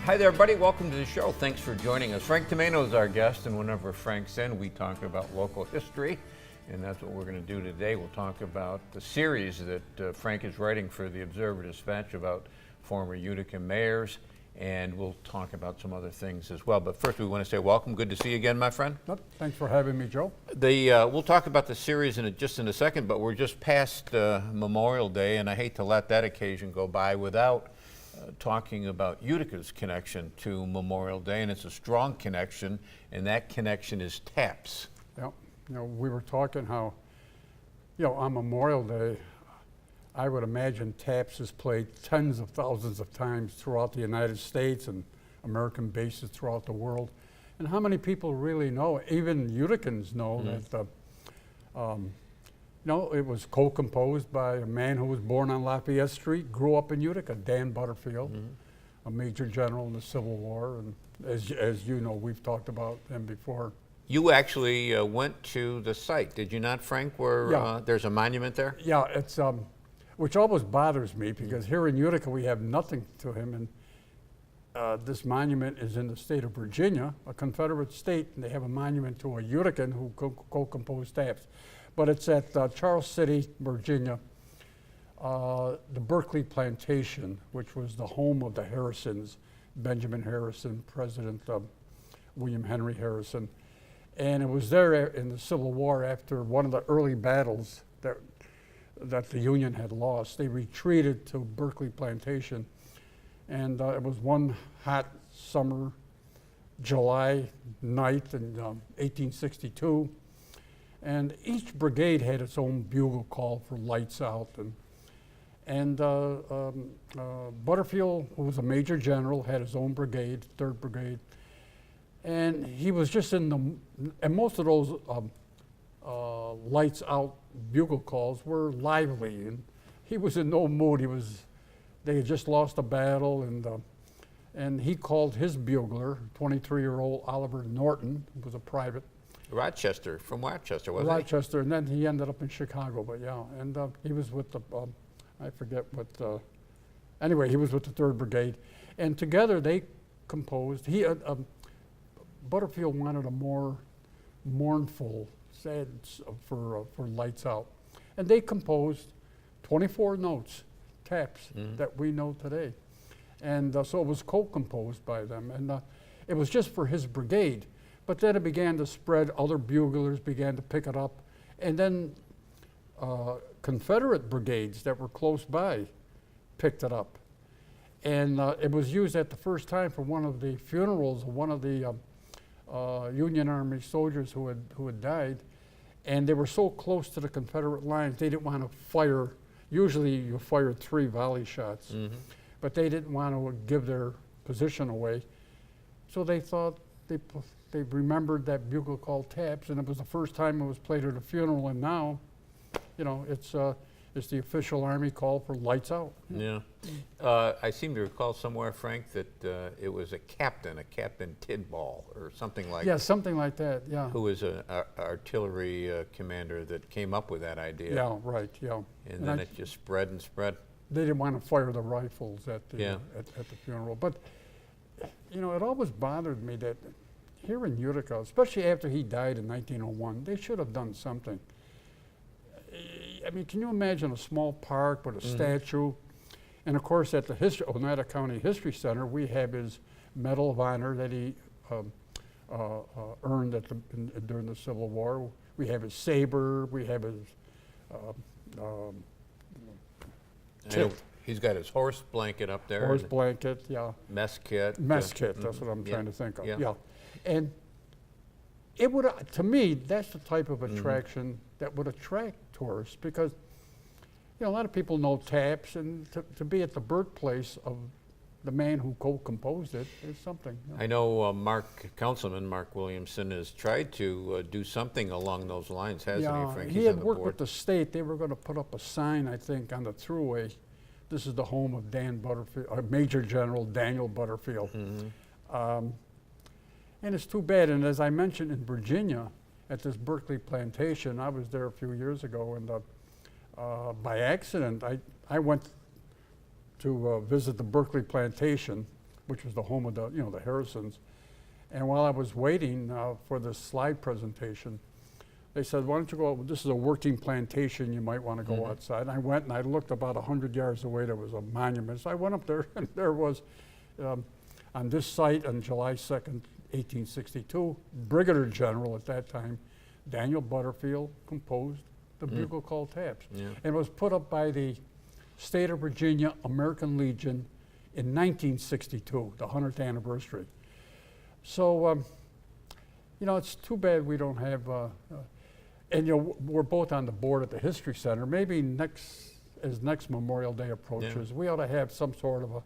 Hi there, everybody. Welcome to the show. Thanks for joining us. Frank Tomaino is our guest, and whenever Frank's in, we talk about local history, and that's what we're going to do today. We'll talk about the series that Frank is writing for the Observer-Dispatch about former Utica mayors, and we'll talk about some other things as well. But first, we want to say welcome. Good to see you again, my friend. Thanks for having me, Joe. We'll talk about the series just in a second, but we're just past Memorial Day, and I hate to let that occasion go by without talking about Utica's connection to Memorial Day, and it's a strong connection, and that connection is taps. Yeah, we were talking how, on Memorial Day, I would imagine taps is played tens of thousands of times throughout the United States and American bases throughout the world. And how many people really know, even Uticans know that it was co-composed by a man who was born on Lafayette Street, grew up in Utica, Dan Butterfield, a major general in the Civil War. And as you know, we've talked about him before. You actually went to the site, did you not, Frank, where there's a monument there? Yeah, it's which always bothers me because here in Utica we have nothing to him. And this monument is in the state of Virginia, a Confederate state, and they have a monument to a Utican who co-composed taps. But it's at Charles City, Virginia, the Berkeley Plantation, which was the home of the Harrisons, Benjamin Harrison, President William Henry Harrison. And it was there in the Civil War after one of the early battles that the Union had lost. They retreated to Berkeley Plantation. And it was one hot summer, July night in 1862. And each brigade had its own bugle call for lights out. And Butterfield, who was a major general, had his own brigade, 3rd Brigade. And he was just and most of those lights out bugle calls were lively. And he was in no mood. They had just lost a battle, and he called his bugler, 23-year-old Oliver Norton, who was a private. From Rochester, wasn't he? Rochester, and then he ended up in Chicago, but and he was with the, I forget what, anyway, he was with the 3rd Brigade, and together they composed, Butterfield wanted a more mournful, sad for Lights Out, and they composed 24 notes, taps, that we know today, and so it was co-composed by them, and it was just for his brigade. But then it began to spread, other buglers began to pick it up, and then Confederate brigades that were close by picked it up. And it was used at the first time for one of the funerals of one of the Union Army soldiers who had died, and they were so close to the Confederate lines, they didn't want to fire. Usually you fire 3 volley shots, but they didn't want to give their position away. So they thought, they remembered that bugle call taps, and it was the first time it was played at a funeral, and now, it's the official Army call for lights out. Yeah. I seem to recall somewhere, Frank, that it was a Captain Tidball or something like that. Yeah, something like that, yeah. Who was an artillery commander that came up with that idea. Yeah, right, yeah. And then it just spread and spread. They didn't want to fire the rifles at the funeral. But, it always bothered me that here in Utica, especially after he died in 1901, they should have done something. I mean, can you imagine a small park with a statue? And of course, at the Oneida County History Center, we have his Medal of Honor that he earned during the Civil War. We have his saber. We have his kit. He's got his horse blanket up there. Horse blanket, yeah. Mess kit. Mess kit, that's what I'm trying to think of, yeah. And it would, to me, that's the type of attraction that would attract tourists because, a lot of people know taps, and to be at the birthplace of the man who co-composed it is something. I know Councilman Mark Williamson has tried to do something along those lines, hasn't he, Frank? He had worked with the state. They were going to put up a sign, I think, on the thruway. This is the home of Dan Butterfield, Major General Daniel Butterfield. And it's too bad. And as I mentioned, in Virginia, at this Berkeley Plantation, I was there a few years ago, and by accident, I went to visit the Berkeley Plantation which was the home of the, you know, the Harrisons. And while I was waiting for this slide presentation, they said, why don't you go, this is a working plantation, you might want to go outside. And I went and I looked about 100 yards away, there was a monument. So I went up there and there was, on this site on July 2nd, 1862, Brigadier General at that time, Daniel Butterfield, composed the bugle called Taps. Yeah. And it was put up by the State of Virginia American Legion in 1962, the 100th anniversary. So, you know, it's too bad we don't have, and you know, we're both on the board at the History Center. Maybe as next Memorial Day approaches, we ought to have some sort of a,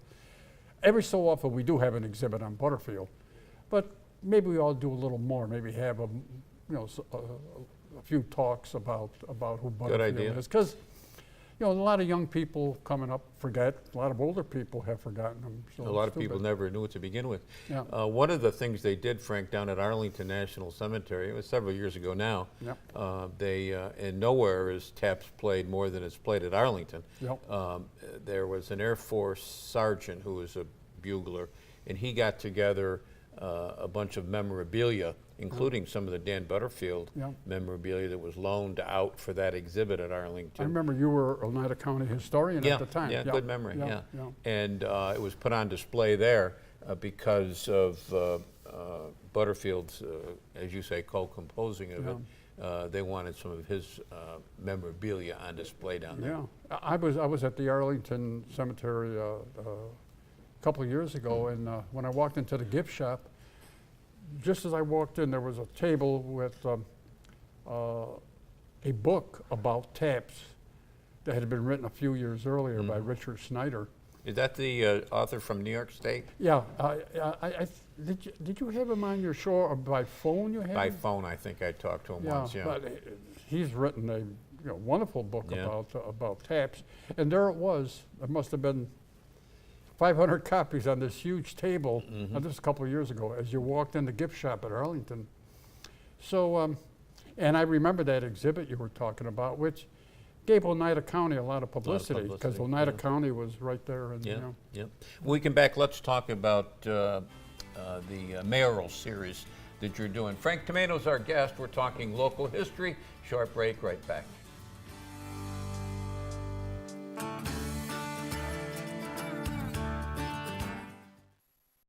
every so often we do have an exhibit on Butterfield, but maybe we ought to do a little more, maybe have a, you know, a few talks about who Butterfield is. Because, you know, a lot of young people coming up forget, a lot of older people have forgotten them. So A lot of people never knew it to begin with. Yeah. One of the things they did, Frank, down at Arlington National Cemetery, it was several years ago now, Yep. and nowhere is taps played more than it's played at Arlington. Yep. There was an Air Force sergeant who was a bugler, and he got together a bunch of memorabilia, including some of the Dan Butterfield Yep. memorabilia that was loaned out for that exhibit at Arlington. I remember you were Oneida County historian at the time. Yeah, Yep. good memory, Yep. yeah. Yep. And it was put on display there because of Butterfield's, as you say, co-composing of it. They wanted some of his memorabilia on display down there. Yeah, I was at the Arlington Cemetery a couple of years ago, and when I walked into the gift shop, just as I walked in, there was a table with a book about taps that had been written a few years earlier by Richard Snyder. Is that the author from New York State? Yeah, did you have him on your show or by phone? You had By him? phone, I think I talked to him once, yeah. But he's written a wonderful book Yeah. about taps, and there it was. There must have been 500 copies on this huge table. This was a couple of years ago, as you walked in the gift shop at Arlington. So, and I remember that exhibit you were talking about, which gave Oneida County a lot of publicity because publicity, Oneida yeah. County was right there. And, Yeah, you know, yeah. When we come back, let's talk about the mayoral series that you're doing. Frank Tomaino's our guest. We're talking local history. Short break, right back.